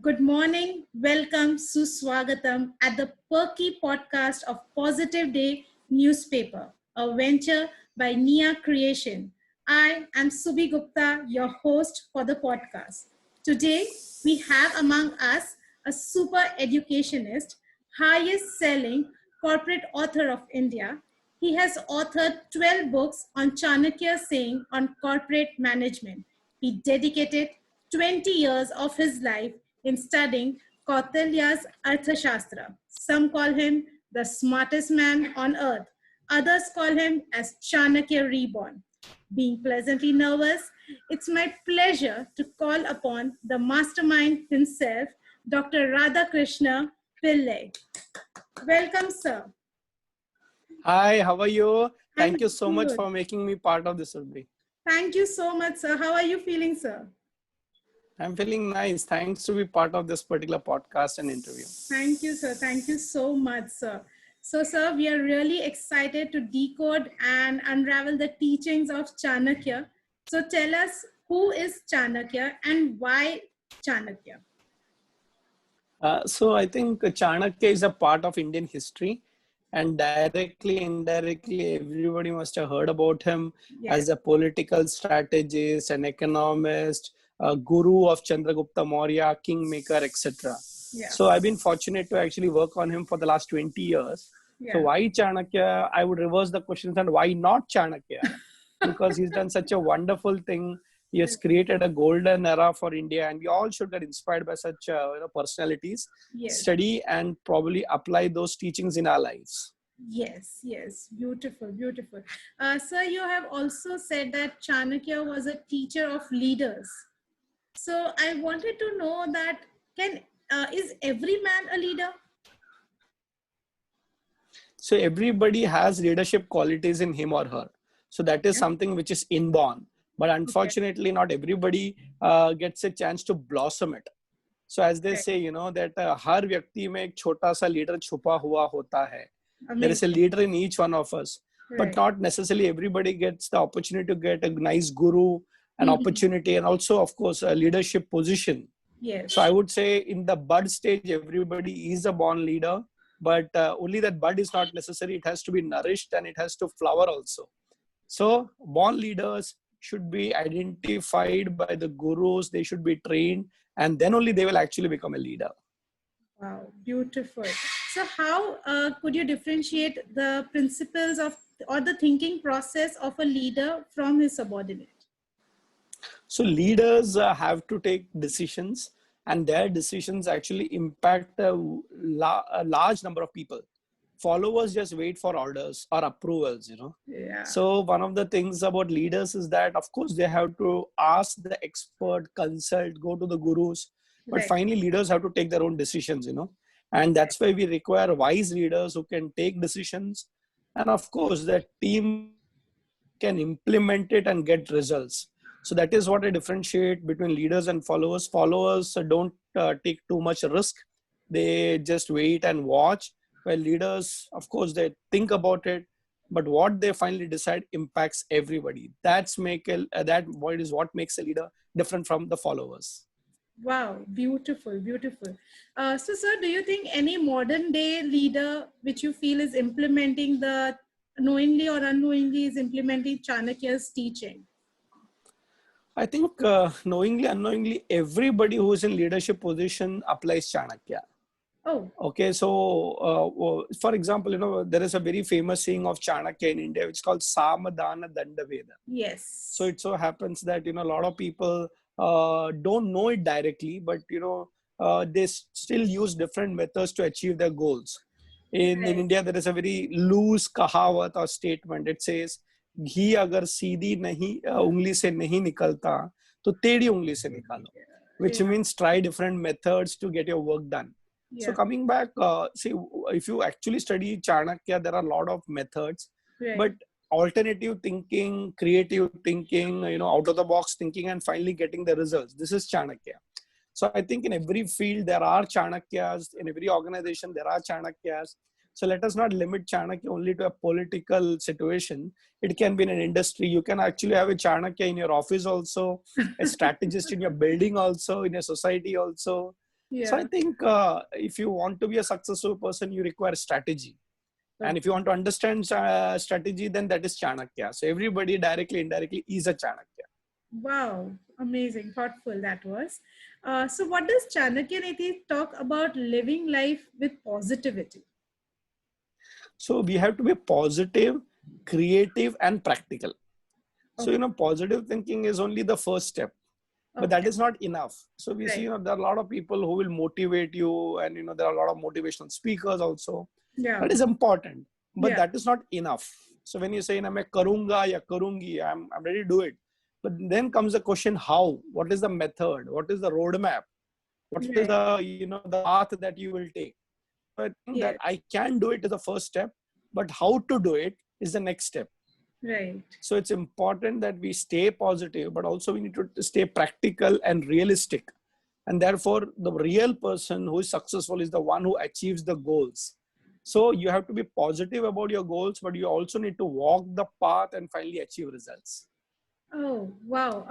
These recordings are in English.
Good morning, welcome, Suswagatam at the Perky podcast of Positive Day newspaper, a venture by Nia Creation. I am Subhi Gupta, your host for the podcast. Today, we have among us a super educationist, highest selling corporate author of India. He has authored 12 books on Chanakya saying on corporate management. He dedicated 20 years of his life in studying Kautilya's Arthashastra. Some call him the smartest man on earth. Others call him as Chanakya reborn. Being pleasantly nervous, it's my pleasure to call upon the mastermind himself, Dr. Radhakrishna Pillai. Welcome, sir. Hi, how are you? I'm Thank you so much good. for making me part of this, Urbi. Thank you so much, sir. How are you feeling, sir? I'm feeling nice. Thanks to be part of this particular podcast and interview. Thank you, sir. Thank you so much, sir. So, sir, we are really excited to decode and unravel the teachings of Chanakya. So, tell us who is Chanakya and why Chanakya? So I think Chanakya is a part of Indian history, and directly, indirectly, everybody must have heard about him Yes. as a political strategist, an economist, a guru of Chandragupta Maurya, kingmaker, etc. Yeah. So I've been fortunate to actually work on him for the last 20 years. Yeah. So why Chanakya? I would reverse the questions and why not Chanakya? Because he's done such a wonderful thing. He has created a golden era for India, and we all should get inspired by such personalities, Yes. study and probably apply those teachings in our lives. Yes, yes, beautiful, beautiful. Sir, you have also said that Chanakya was a teacher of leaders. So I wanted to know that is every man a leader? So everybody has leadership qualities in him or her. So that is something which is inborn. But unfortunately, not everybody gets a chance to blossom it. So as they say, that har vyakti mein ek chota sa leader chupa hua hota hai. There is a leader in each one of us. But not necessarily everybody gets the opportunity to get a nice guru, an opportunity, and also, of course, a leadership position. Yes. So I would say in the bud stage, everybody is a born leader, but only that bud is not necessary. It has to be nourished and it has to flower also. So born leaders should be identified by the gurus. They should be trained, and then only they will actually become a leader. Wow, beautiful. So how could you differentiate the principles of or the thinking process of a leader from his subordinate? So leaders have to take decisions, and their decisions actually impact a large number of people. Followers just wait for orders or approvals, Yeah. So one of the things about leaders is that, of course, they have to ask the expert, consult, go to the gurus. But finally, leaders have to take their own decisions, And that's why we require wise leaders who can take decisions. And of course, the team can implement it and get results. So that is what I differentiate between leaders and followers. Followers don't take too much risk. They just wait and watch. While leaders, of course, they think about it, but what they finally decide impacts everybody. That is what makes a leader different from the followers. Wow, beautiful, beautiful. So, sir, do you think any modern day leader which you feel is implementing the knowingly or unknowingly is implementing Chanakya's teaching? I think knowingly, unknowingly, everybody who is in leadership position applies Chanakya. Oh. Okay, so for example, there is a very famous saying of Chanakya in India, which is called Samadana Dandaveda. Yes. So it so happens that, a lot of people don't know it directly, but, they still use different methods to achieve their goals. In India, there is a very loose kahawat or statement. It says, घी अगर सीधी नहीं उंगली से नहीं निकलता तो टेढ़ी उंगली से निकालो, which means try different methods to get your work done. So coming back, see, if you actually study Chanakya, there are a lot of methods, but alternative thinking, creative thinking, out of the box thinking, and finally getting the results. This is Chanakya. So I think in every field, there are Chanakyas. In every organization, there are Chanakyas. So let us not limit Chanakya only to a political situation. It can be in an industry. You can actually have a Chanakya in your office also, a strategist in your building also, in your society also. So I Yeah. think if you want to be a successful person, you require strategy. And if you Okay. want to understand strategy, then that is Chanakya. So everybody directly, indirectly is a Chanakya. Wow. Amazing. Thoughtful that was. So, what does Chanakya Niti talk about living life with positivity? So we have to be positive, creative, and practical. So, Okay. positive thinking is only the first step, but that Okay. is not enough. So we see, Right. there are a lot of people who will motivate you, and, there are a lot of motivational speakers also. Yeah. That is important, but Yeah. that is not enough. So when you say, "I'm karunga ya karungi," I'm ready to do it. But then comes the question, how? What is the method? What is the roadmap? What is Right. the, the path that you will take? So I think that Yes. I can do it is the first step, but how to do it is the next step. Right. So it's important that we stay positive, but also we need to stay practical and realistic. And therefore, the real person who is successful is the one who achieves the goals. So you have to be positive about your goals, but you also need to walk the path and finally achieve results. Oh, wow.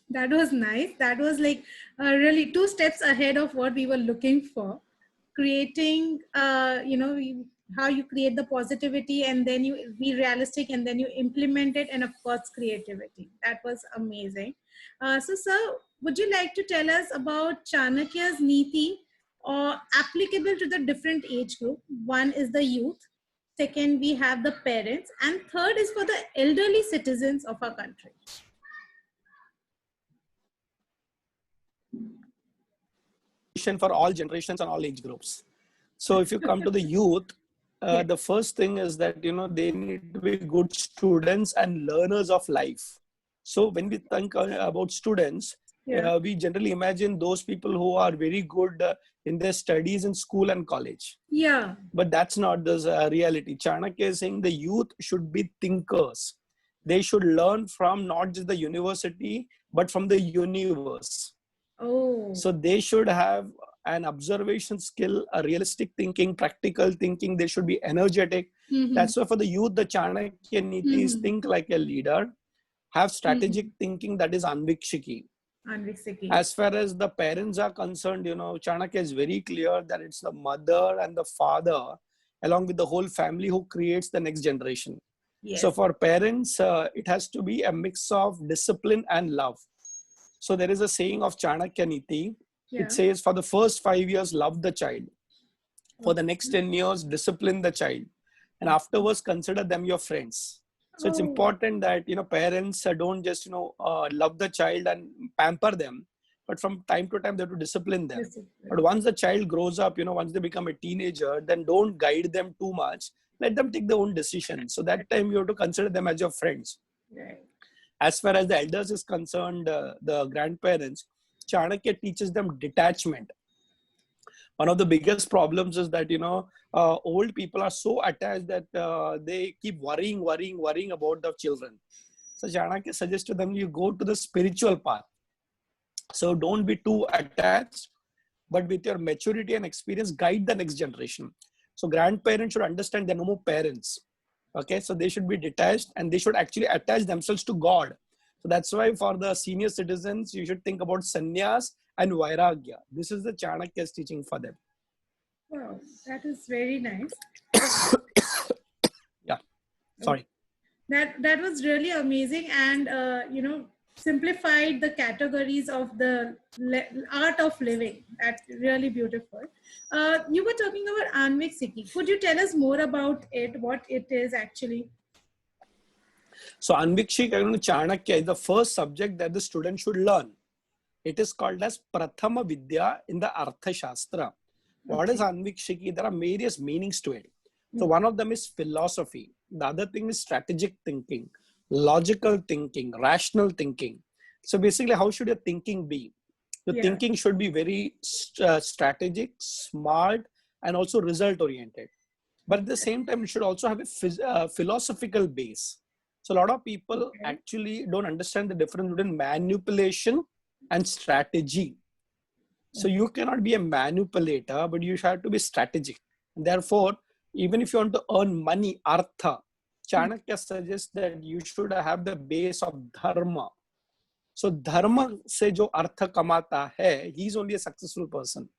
That was nice. That was like really two steps ahead of what we were looking for. Creating, how you create the positivity and then you be realistic and then you implement it, and of course, creativity. That was amazing. So, sir, would you like to tell us about Chanakya's Niti or applicable to the different age group? One is the youth, second, we have the parents, and third is for the elderly citizens of our country. For all generations and all age groups. So if you come to the youth, Yes. the first thing is that, they need to be good students and learners of life. So when we think about students, Yeah. we generally imagine those people who are very good in their studies in school and college. Yeah. But that's not the reality. Chanakya is saying the youth should be thinkers. They should learn from not just the university, but from the universe. Oh. So they should have an observation skill, a realistic thinking, practical thinking. They should be energetic. Mm-hmm. That's why for the youth, the Chanakya Niti is Mm-hmm. think like a leader, have strategic Mm-hmm. thinking, that is Anvikshiki. Anviksiki. As far as the parents are concerned, Chanakya is very clear that it's the mother and the father, along with the whole family, who creates the next generation. So Yes. for parents, it has to be a mix of discipline and love. So there is a saying of Chanakya Niti. It Yeah. says, for the first 5 years, love the child. For the next Okay. 10 years, discipline the child. And afterwards, consider them your friends. So it's Oh. important that, parents don't just, love the child and pamper them, but from time to time, they have to discipline them. But Discipline. once the child grows up, once they become a teenager, then don't guide them too much. Let them take their own decisions. So that time you have to consider them as your friends. Right. As far as the elders is concerned, the grandparents, Chanakya teaches them detachment. One of the biggest problems is that, old people are so attached that they keep worrying about the children. So Chanakya suggests to them, you go to the spiritual path. So don't be too attached, but with your maturity and experience, guide the next generation. So grandparents should understand they're no more parents. Okay, so they should be detached and they should actually attach themselves to God. So that's why for the senior citizens, you should think about sannyas and vairagya. This is the Chanakya's teaching for them. Wow. That is very nice. Yeah, Okay. sorry. That was really amazing, and simplified the categories of the art of living. That's really beautiful. You were talking about Anviksiki. Could you tell us more about it? What it is actually? So Anvikshik Chanakya is the first subject that the student should learn. It is called as Prathama Vidya in the Artha Shastra. What is Okay. Anvikshiki? There are various meanings to it. So Okay. one of them is philosophy. The other thing is strategic thinking, logical thinking, rational thinking. So basically, how should your thinking be? The Yeah. thinking should be very strategic, smart, and also result oriented. But at the Okay. same time, it should also have a philosophical base. So a lot of people Okay. actually don't understand the difference between manipulation and strategy. So you cannot be a manipulator, but you have to be strategic. And therefore, even if you want to earn money, artha, Chanakya suggests that you should have the base of dharma. So dharma se jo artha kamata hai, he is only a successful person.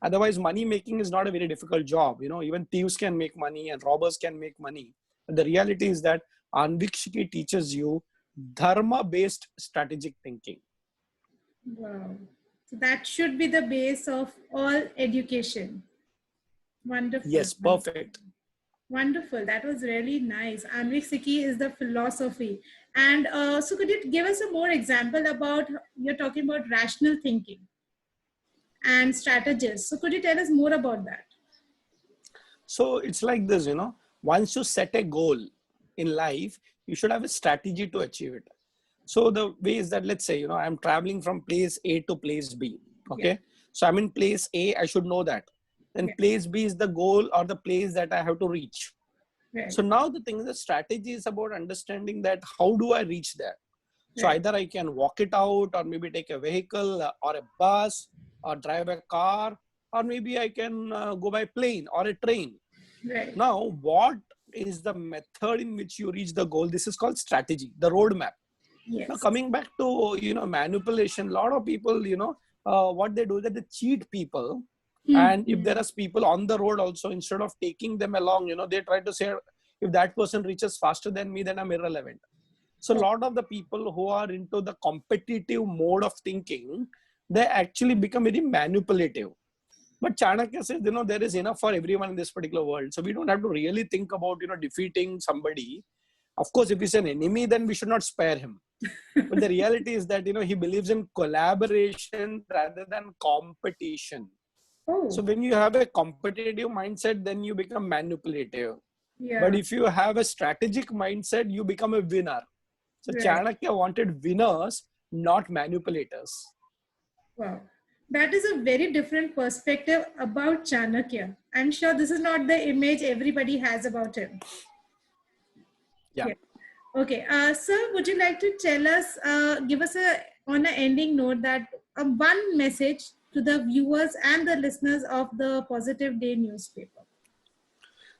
Otherwise, money making is not a very difficult job. Even thieves can make money and robbers can make money. But the reality is that Anvikshiki teaches you dharma-based strategic thinking. Wow. So that should be the base of all education. Wonderful. Yes, perfect. Wonderful. That was really nice. Anvikshiki is the philosophy. And so could you give us a more example about, you're talking about rational thinking and strategies. So could you tell us more about that? So it's like this, once you set a goal in life, you should have a strategy to achieve it. So the way is that, let's say, I'm traveling from place A to place B. Okay. Yeah. So I'm in place A, I should know that. Then Yeah. place B is the goal or the place that I have to reach. Right. So now the thing is, the strategy is about understanding that how do I reach there? So Right. either I can walk it out, or maybe take a vehicle or a bus, or drive a car, or maybe I can go by plane or a train. Right. Now, what is the method in which you reach the goal? This is called strategy, the roadmap. Yes. Now, coming back to, manipulation, a lot of people, what they do is that they cheat people. And if there are people on the road also, instead of taking them along, they try to say, if that person reaches faster than me, then I'm irrelevant. So a lot of the people who are into the competitive mode of thinking, they actually become very manipulative. But Chanakya says, there is enough for everyone in this particular world. So we don't have to really think about, defeating somebody. Of course, if he's an enemy, then we should not spare him. But the reality is that, he believes in collaboration rather than competition. Oh. So when you have a competitive mindset, then you become manipulative. Yeah. But if you have a strategic mindset, you become a winner. So Right. Chanakya wanted winners, not manipulators. Wow. That is a very different perspective about Chanakya. I'm sure this is not the image everybody has about him. Yeah. Okay. Sir, would you like to tell us, give us on an ending note, that one message to the viewers and the listeners of the Positive Day newspaper?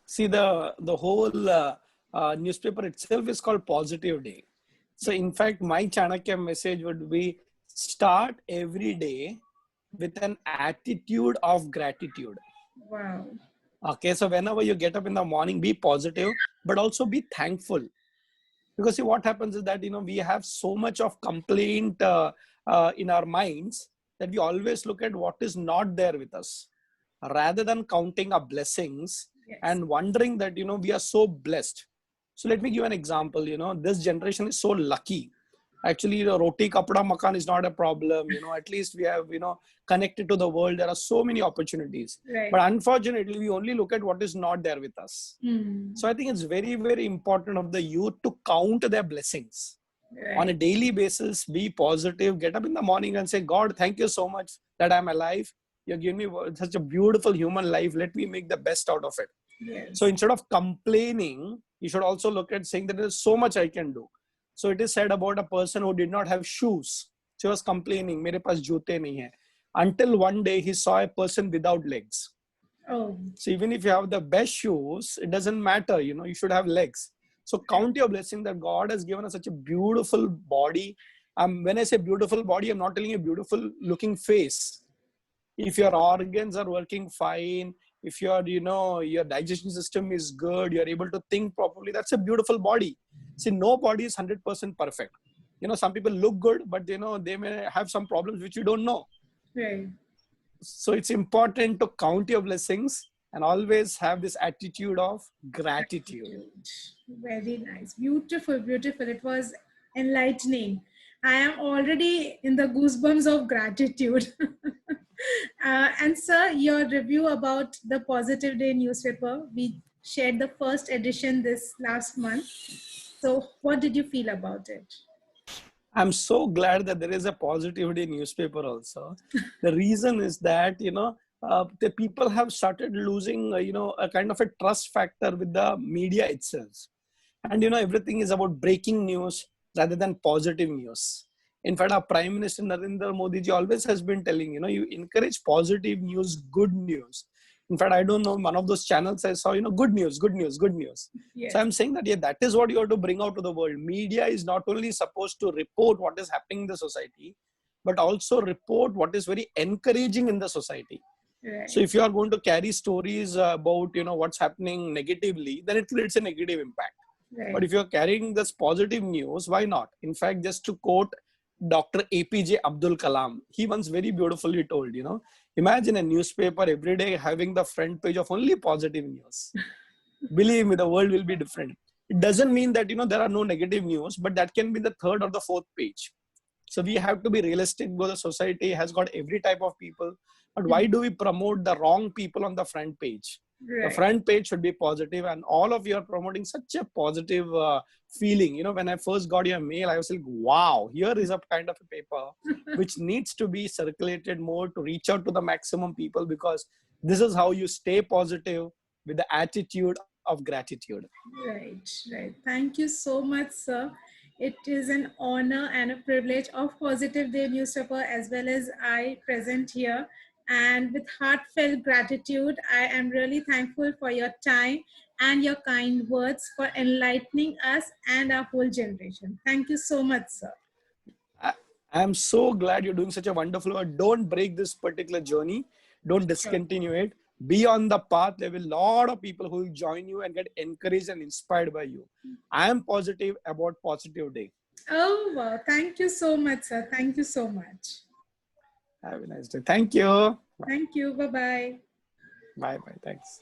See, the whole newspaper itself is called Positive Day. So in fact, my Chanakya message would be, start every day with an attitude of gratitude. Wow. Okay, so whenever you get up in the morning, be positive, but also be thankful. Because see, what happens is that, we have so much of complaint in our minds that we always look at what is not there with us, rather than counting our blessings. Yes. And wondering that, we are so blessed. So let me give an example. This generation is so lucky. Actually, roti, kapda, makan is not a problem. At least we have, connected to the world. There are so many opportunities. Right. But unfortunately, we only look at what is not there with us. So I think it's very, very important of the youth to count their blessings. Right. On a daily basis, be positive, get up in the morning and say, God, thank you so much that I'm alive. You're giving me such a beautiful human life. Let me make the best out of it. Yes. So instead of complaining, you should also look at saying that there's so much I can do. So it is said about a person who did not have shoes. She was complaining, mere paas joote nahi hai. Until one day he saw a person without legs. Oh. So even if you have the best shoes, it doesn't matter, you should have legs. So count your blessing that God has given us such a beautiful body. When I say beautiful body, I'm not telling you beautiful looking face. If your organs are working fine, if your digestion system is good, you're able to think properly, that's a beautiful body. See, no body is 100% perfect. Some people look good, but they may have some problems which you don't know. Right. So it's important to count your blessings and always have this attitude of gratitude. Very nice. Beautiful, beautiful. It was enlightening. I am already in the goosebumps of gratitude. And sir, your review about the Positive Day newspaper, we shared the first edition this last month. So what did you feel about it? I'm so glad that there is a Positive Day newspaper also. The reason is that, the people have started losing, a kind of a trust factor with the media itself. And, everything is about breaking news rather than positive news. In fact, our Prime Minister Narendra Modi ji always has been telling, you encourage positive news, good news. In fact, I don't know, one of those channels I saw, good news, good news, good news. Yes. So I'm saying that, that is what you have to bring out to the world. Media is not only supposed to report what is happening in the society, but also report what is very encouraging in the society. So Right. if you are going to carry stories about, what's happening negatively, then it creates a negative impact. But Right. if you're carrying this positive news, why not? In fact, just to quote Dr. APJ Abdul Kalam, he once very beautifully told, imagine a newspaper every day having the front page of only positive news. Believe me, the world will be different. It doesn't mean that, there are no negative news, but that can be the third or the fourth page. So we have to be realistic because the society has got every type of people. But why do we promote the wrong people on the front page? The Right. front page should be positive, and all of you are promoting such a positive feeling. When I first got your mail, I was like, wow, here is a kind of a paper which needs to be circulated more to reach out to the maximum people, because this is how you stay positive with the attitude of gratitude. Right, right. Thank you so much, sir. It is an honor and a privilege of Positive Day newspaper as well as I present here. And with heartfelt gratitude, I am really thankful for your time and your kind words for enlightening us and our whole generation. Thank you so much, sir. I, I'm so glad you're doing such a wonderful work. Don't break this particular journey. Don't Sure. discontinue it. Be on the path. There will be a lot of people who will join you and get encouraged and inspired by you. I am positive about positive day. Oh, wow. Thank you so much, sir. Thank you so much. Have a nice day. Thank you. Bye. Thank you. Bye bye. Bye. Bye. Thanks.